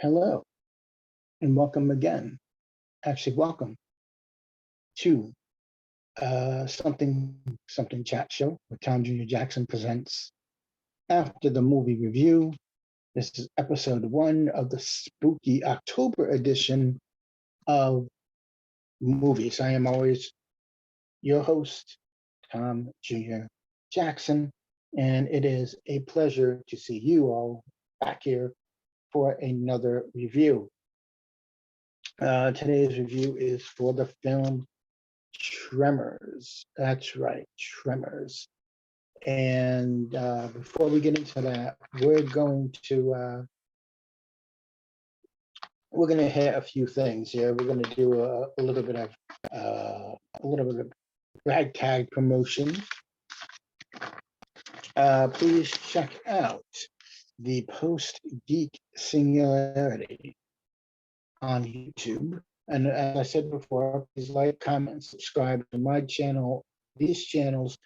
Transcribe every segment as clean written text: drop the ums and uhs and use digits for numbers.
Hello and welcome again. Actually, welcome to something chat show with Tom Jr. Jackson presents after the movie review. This is episode 1 of the spooky October edition of movies. I am always your host, Tom Jr. Jackson, and it is a pleasure to see you all back here for another review. Today's review is for the film Tremors. That's right, Tremors. And before we get into that, we're going to hit a few things here. We're going to do a little bit of ragtag promotion. Please check out the post Geek Singularity on YouTube. And as I said before, please like, comment, and subscribe to my channel, these channels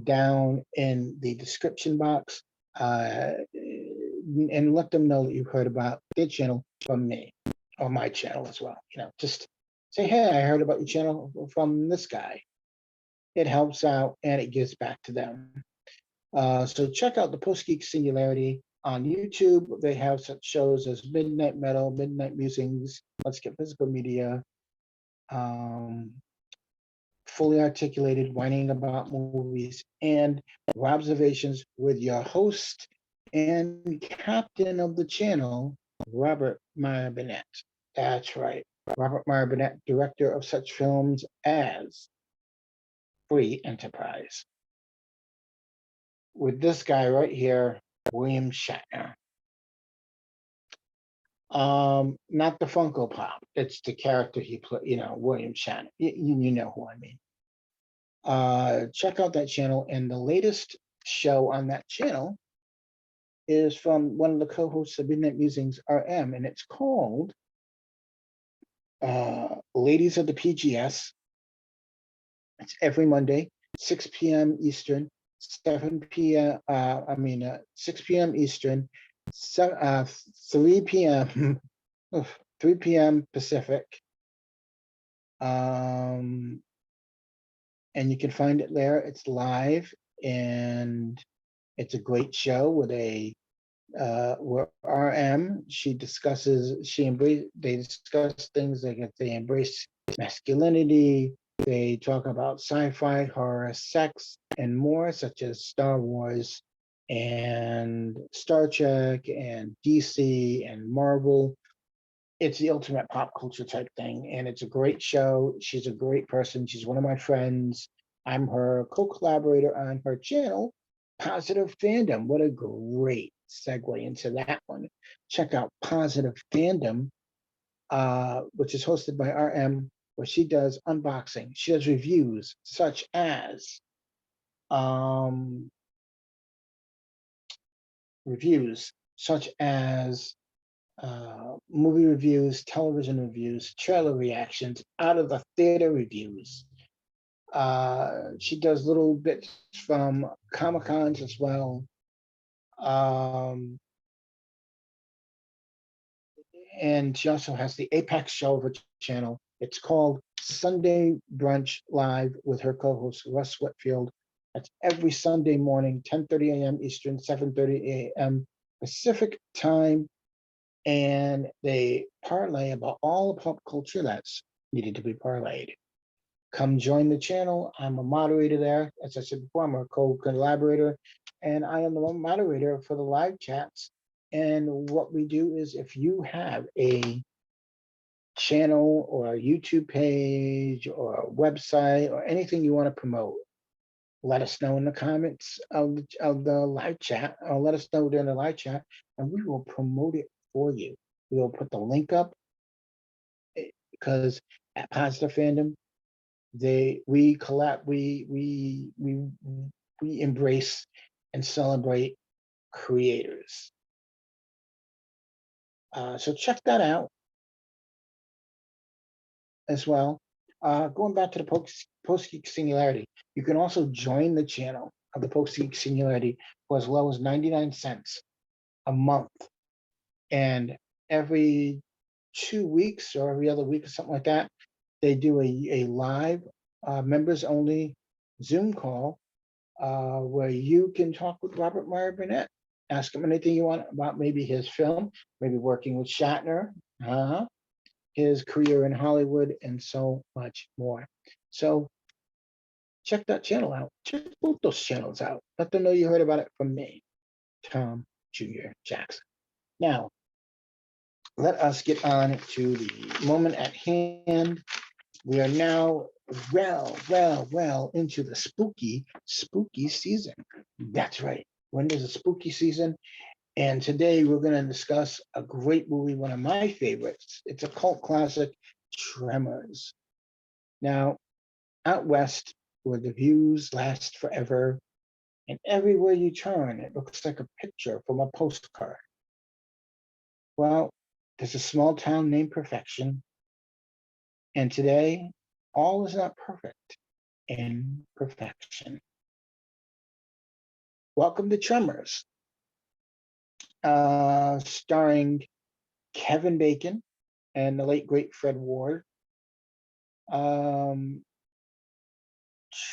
down in the description box, and let them know that you've heard about their channel from me, or my channel as well. Just say, hey, I heard about your channel from this guy. It helps out and it gives back to them. So check out the Post Geek Singularity on YouTube. They have such shows as Midnight Metal, Midnight Musings, Let's Get Physical Media, Fully Articulated, Whining About Movies, and Observations with your host and captain of the channel, Robert Meyer Burnett. That's right, Robert Meyer Burnett, director of such films as Free Enterprise. With this guy right here, William Shatner. Not the Funko Pop. It's the character he played, William Shatner. You know who I mean. Check out that channel. And the latest show on that channel is from one of the co-hosts of Midnight Musings, RM, and it's called Ladies of the PGS. It's every Monday, 6 p.m. Eastern, 6 p.m. Eastern, 3 p.m. 3 p.m. Pacific. And you can find it there. It's live, and it's a great show with where RM, they discuss things like they embrace masculinity. They talk about sci-fi, horror, sex, and more, such as Star Wars and Star Trek and DC and Marvel. It's the ultimate pop culture type thing, and it's a great show. She's a great person. She's one of my friends. I'm her co-collaborator on her channel, Positive Fandom. What a great segue into that one. Check out Positive Fandom, which is hosted by RM, where she does unboxing. She does reviews such as movie reviews, television reviews, trailer reactions, out of the theater reviews. She does little bits from Comic-Cons as well. And she also has the Apex show of her channel. It's called Sunday Brunch Live with her co-host, Russ Whitfield. That's every Sunday morning, 10:30 a.m. Eastern, 7:30 a.m. Pacific time. And they parlay about all the pop culture that's needed to be parlayed. Come join the channel. I'm a moderator there. As I said before, I'm a co-collaborator, and I am the moderator for the live chats. And what we do is, if you have a channel or a YouTube page or a website or anything you want to promote, let us know in the comments of the live chat, or let us know during the live chat, and we will promote it for you. We will put the link up, because at Positive Fandom, we embrace and celebrate creators. So check that out as well. Going back to the Post Geek Singularity, you can also join the channel of the Post Geek Singularity for as low as 99 cents a month. And every 2 weeks or every other week or something like that, they do a live members only Zoom call where you can talk with Robert Meyer Burnett, ask him anything you want about maybe his film, maybe working with Shatner, his career in Hollywood, and so much more. So check that channel out. Check both those channels out. Let them know you heard about it from me, Tom Jr. Jackson. Now, let us get on to the moment at hand. We are now well into the spooky season. That's right. When there's a spooky season, and today we're going to discuss a great movie, one of my favorites. It's a cult classic, Tremors. Now, out west, where the views last forever, and everywhere you turn, it looks like a picture from a postcard. Well, there's a small town named Perfection, and today, all is not perfect in perfection. Welcome to Tremors, starring Kevin Bacon and the late great Fred Ward. Um,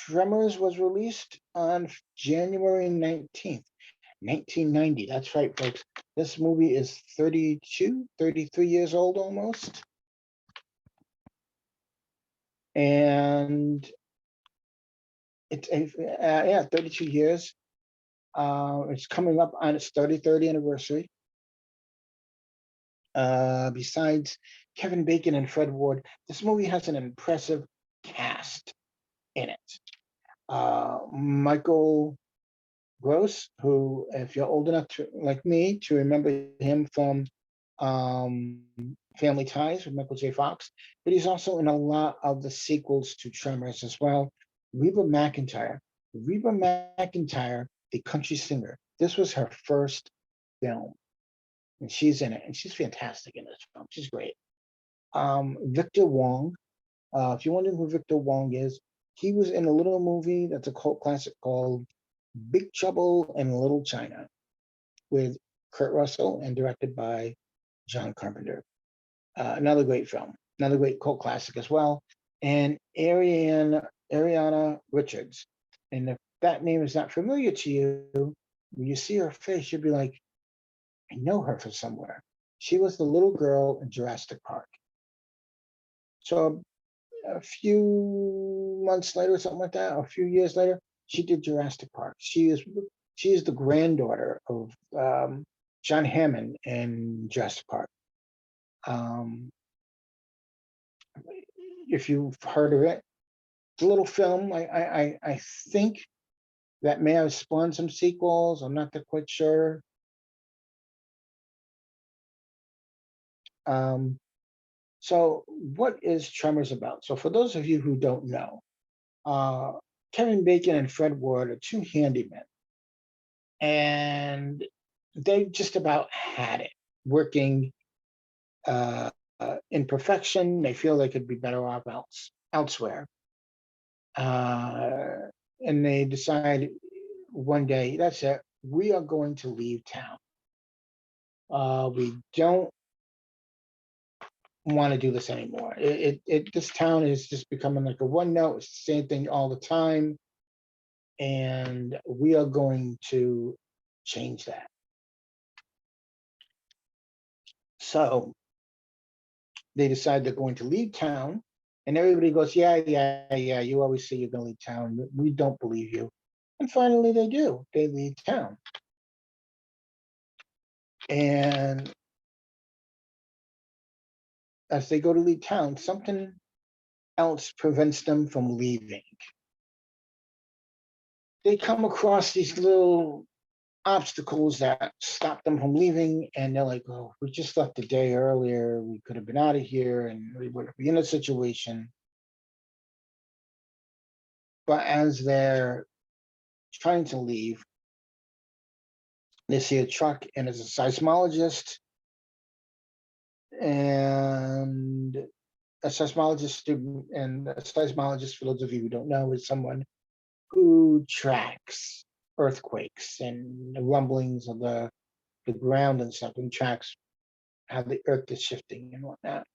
Tremors was released on January 19th, 1990. That's right, folks. This movie is 32, 33 years old almost. And it's 32 years. It's coming up on its 33rd anniversary. Besides Kevin Bacon and Fred Ward, this movie has an impressive cast in it. Michael Gross, who, if you're old enough like me, to remember him from Family Ties with Michael J. Fox, but he's also in a lot of the sequels to Tremors as well. Reba McEntire, the country singer. This was her first film, and she's in it, and she's fantastic in this film. She's great. Victor Wong. If you wonder who Victor Wong is, he was in a little movie that's a cult classic called Big Trouble in Little China with Kurt Russell and directed by John Carpenter. Another great film, another great cult classic as well. And Ariana Richards. And if that name is not familiar to you, when you see her face, you'll be like, I know her from somewhere. She was the little girl in Jurassic Park. So a few months later, something like that, a few years later, she did Jurassic Park. She is the granddaughter of John Hammond in Jurassic Park. If you've heard of it, it's a little film. I think that may have spawned some sequels. I'm not quite sure. So what is Tremors about? So for those of you who don't know, Kevin Bacon and Fred Ward are two handymen, and they just about had it working in perfection. They feel they could be better off elsewhere. And they decide one day, that's it, we are going to leave town. We don't want to do this anymore. This town is just becoming like a one note, it's the same thing all the time. And we are going to change that. So they decide they're going to leave town, and everybody goes, yeah, you always say you're going to leave town. We don't believe you. And finally they do. They leave town. And as they go to leave town, something else prevents them from leaving. They come across these little obstacles that stop them from leaving, and they're like, oh, we just left a day earlier. We could have been out of here and we would be in a situation. But as they're trying to leave, they see a truck, and it's a seismologist. And a seismologist student, and a seismologist, for those of you who don't know, is someone who tracks earthquakes and the rumblings of the ground and stuff, and tracks how the earth is shifting and whatnot.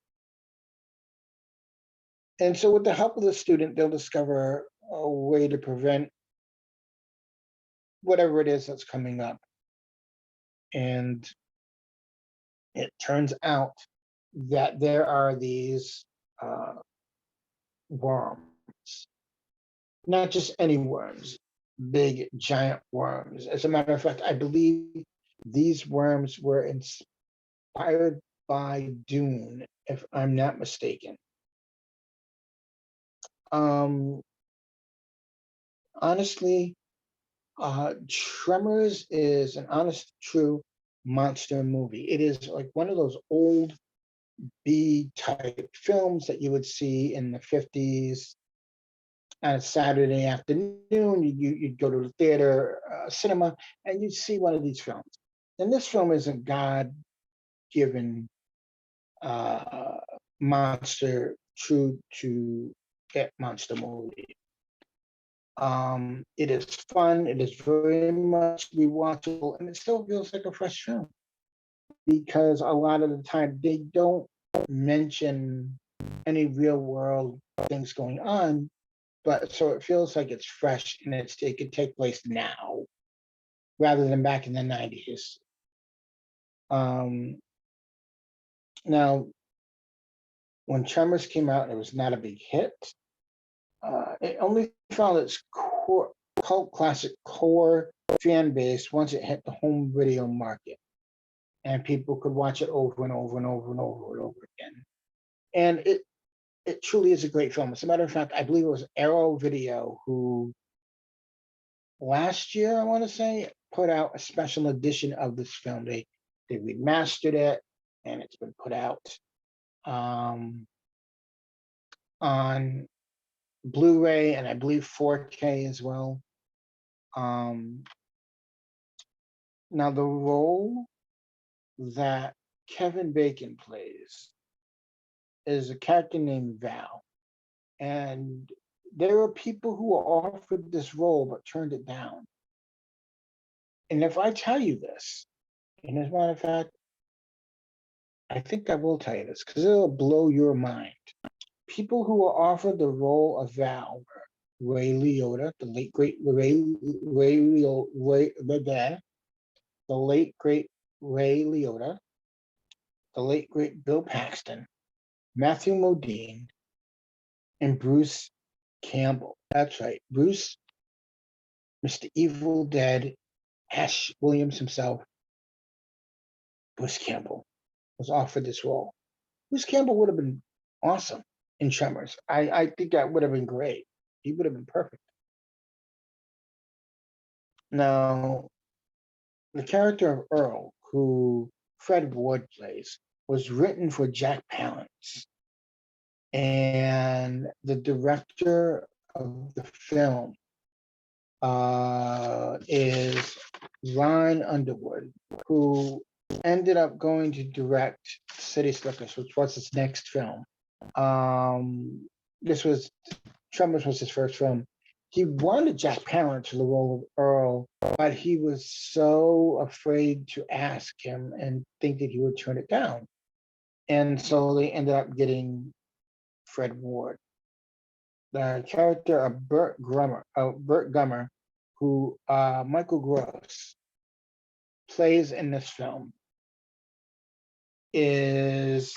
And so with the help of the student, they'll discover a way to prevent whatever it is that's coming up. And it turns out that there are these uh, worms, not just any worms, big giant worms. As a matter of fact, I believe these worms were inspired by Dune, if I'm not mistaken. Um, honestly, Tremors is an honest, true monster movie. It is like one of those old B type films that you would see in the 50s on a Saturday afternoon. You'd go to the theater, cinema, and you'd see one of these films. And this film is a God given uh, monster, true to get monster movie. It is fun, it is very much rewatchable, and it still feels like a fresh film because a lot of the time they don't mention any real world things going on, but so it feels like it's fresh and it could take place now rather than back in the 90s. Um, now, when Tremors came out, it was not a big hit. It only found its core, cult classic core fan base once it hit the home video market, and people could watch it over and over and over and over and over again. And it truly is a great film. As a matter of fact, I believe it was Arrow Video who last year, I want to say, put out a special edition of this film. They remastered it, and it's been put out um, on Blu-ray and I believe 4K as well. Um, now the role that Kevin Bacon plays is a character named Val, and there are people who are offered this role but turned it down. And if I tell you this, and as a matter of fact, I think I will tell you this because it'll blow your mind. People who were offered the role of Val were Ray Liotta, the late great the late great Ray Liotta, the late great Bill Paxton, Matthew Modine, and Bruce Campbell. That's right, Bruce, Mr. Evil Dead, Ash Williams himself, Bruce Campbell was offered this role. Bruce Campbell would have been awesome in Tremors. I think that would have been great. He would have been perfect. Now, the character of Earl, who Fred Ward plays, was written for Jack Palance. And the director of the film is Ron Underwood, who ended up going to direct City Slickers, which was his next film. This was Tremors was his first film. He wanted Jack Palance for the role of Earl, but he was so afraid to ask him and think that he would turn it down. And so they ended up getting Fred Ward. The character of Burt Gummer, who Michael Gross plays in this film, is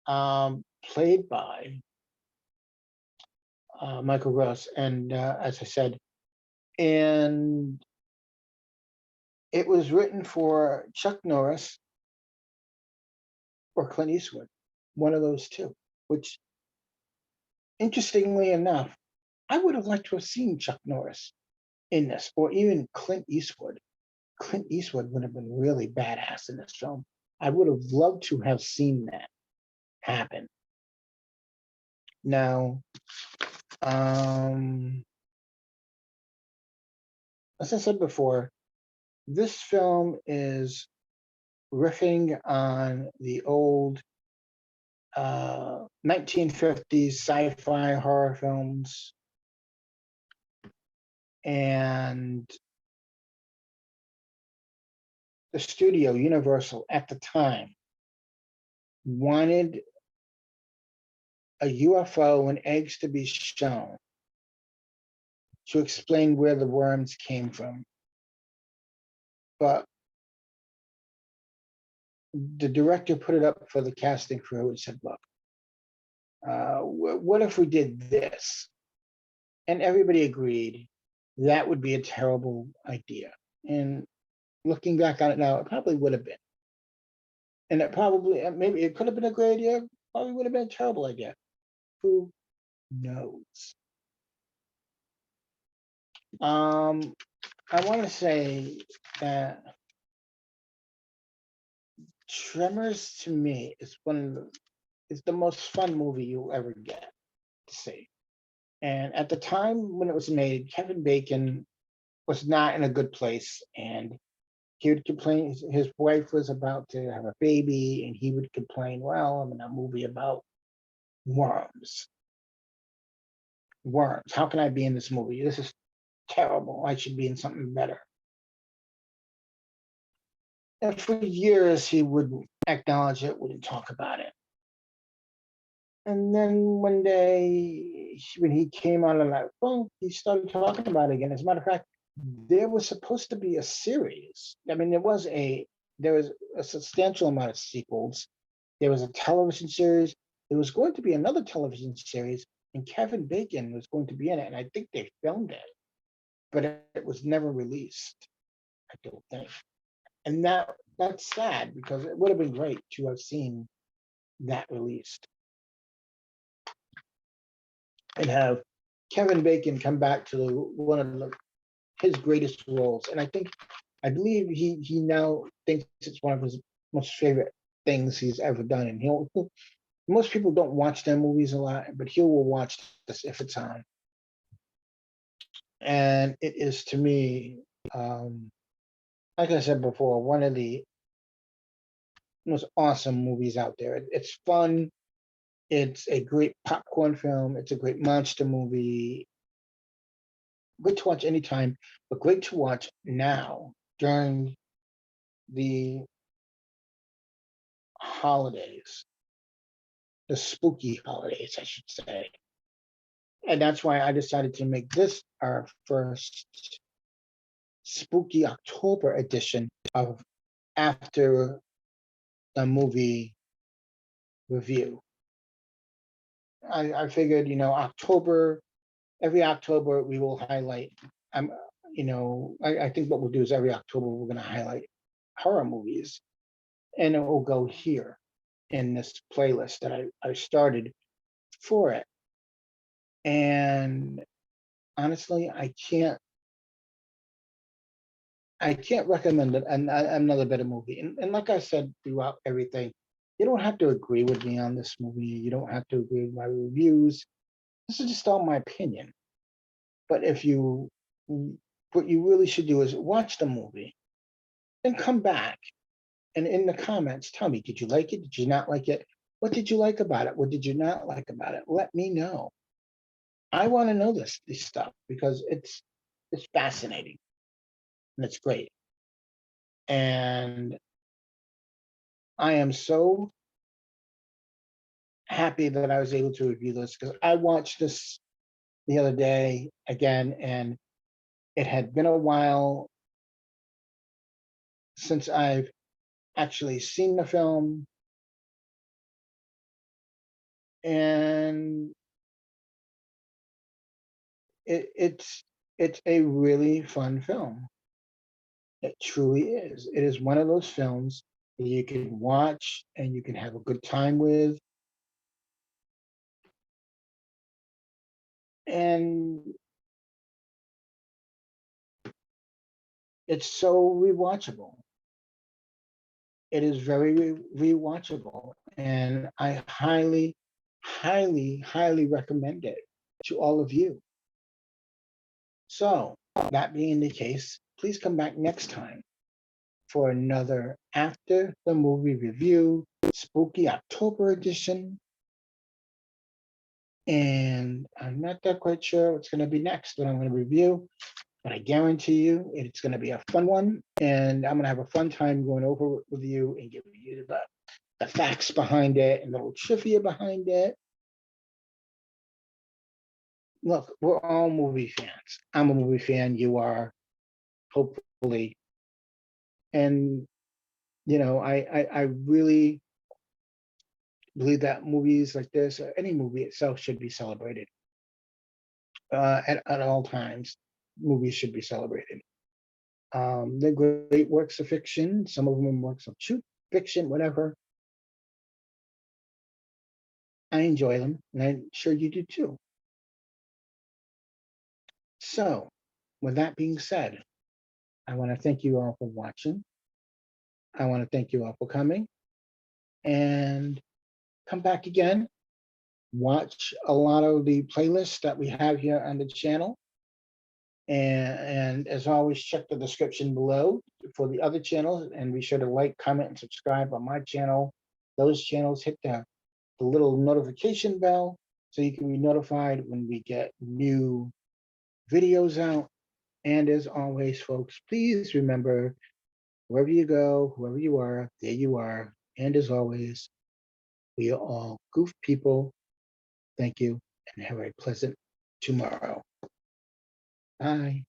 played by Michael Gross, and as I said, and it was written for Chuck Norris or Clint Eastwood, one of those two. Which, interestingly enough, I would have liked to have seen Chuck Norris in this, or even Clint Eastwood. Clint Eastwood would have been really badass in this film. I would have loved to have seen that happen. Now, as I said before, this film is riffing on the old 1950s sci-fi horror films, and the studio Universal at the time wanted a UFO and eggs to be shown to explain where the worms came from. But the director put it up for the casting crew and said, look, what if we did this? And everybody agreed that would be a terrible idea. And looking back on it now, it probably would have been. And it probably, maybe it could have been a great idea, probably would have been a terrible idea. Who knows? I want to say that Tremors to me is is the most fun movie you'll ever get to see. And at the time when it was made, Kevin Bacon was not in a good place, and he would complain. His wife was about to have a baby, and he would complain, "Well, I'm in a movie about worms. Worms. How can I be in this movie? This is terrible. I should be in something better." And for years, he wouldn't acknowledge it, wouldn't talk about it. And then one day, when he came on and like, well, he started talking about it again. As a matter of fact, there was supposed to be a series. I mean, there was a substantial amount of sequels. There was a television series. There was going to be another television series, and Kevin Bacon was going to be in it. And I think they filmed it, but it was never released, I don't think. And that's sad because it would have been great to have seen that released and have Kevin Bacon come back to one of his greatest roles. And I believe he now thinks it's one of his most favorite things he's ever done. And most people don't watch their movies a lot, but he will watch this if it's on. And it is to me, like I said before, one of the most awesome movies out there. It's fun. It's a great popcorn film. It's a great monster movie. Good to watch anytime, but great to watch now during the holidays, the spooky holidays, I should say. And that's why I decided to make this our first spooky October edition of After the Movie Review. I figured, October, every October we will highlight. I think what we'll do is every October we're going to highlight horror movies, and it will go here in this playlist that I started for it. And honestly, I can't recommend it another better movie. And like I said throughout everything, you don't have to agree with me on this movie. You don't have to agree with my reviews. This is just all my opinion. But what you really should do is watch the movie and come back and in the comments, tell me, did you like it? Did you not like it? What did you like about it? What did you not like about it? Let me know. I want to know this stuff because it's fascinating and it's great. And I am so happy that I was able to review this because I watched this the other day again, and it had been a while since I've actually seen the film, and it's a really fun film. It truly is. It is one of those films that you can watch and you can have a good time with. And it's so rewatchable. It is very rewatchable. And I highly, highly, highly recommend it to all of you. So, that being the case, please come back next time for another After the Movie Review, Spooky October edition. And I'm not that quite sure what's going to be next, what I'm going to review, but I guarantee you it's going to be a fun one. And I'm going to have a fun time going over it with you and giving you the the facts behind it and the little trivia behind it. Look, we're all movie fans. I'm a movie fan. You are, hopefully. And, I really believe that movies like this, or any movie itself, should be celebrated. At all times, movies should be celebrated. They're great works of fiction. Some of them are works of truth, fiction, whatever. I enjoy them, and I'm sure you do too. So, with that being said, I want to thank you all for watching. I want to thank you all for coming, and come back again. Watch a lot of the playlists that we have here on the channel. And as always, check the description below for the other channels, and be sure to like, comment, and subscribe on my channel. Those channels, hit the little notification bell so you can be notified when we get new videos out. And as always, folks, please remember, wherever you go, whoever you are, there you are. And as always, we are all goof people. Thank you, and have a pleasant tomorrow. Bye.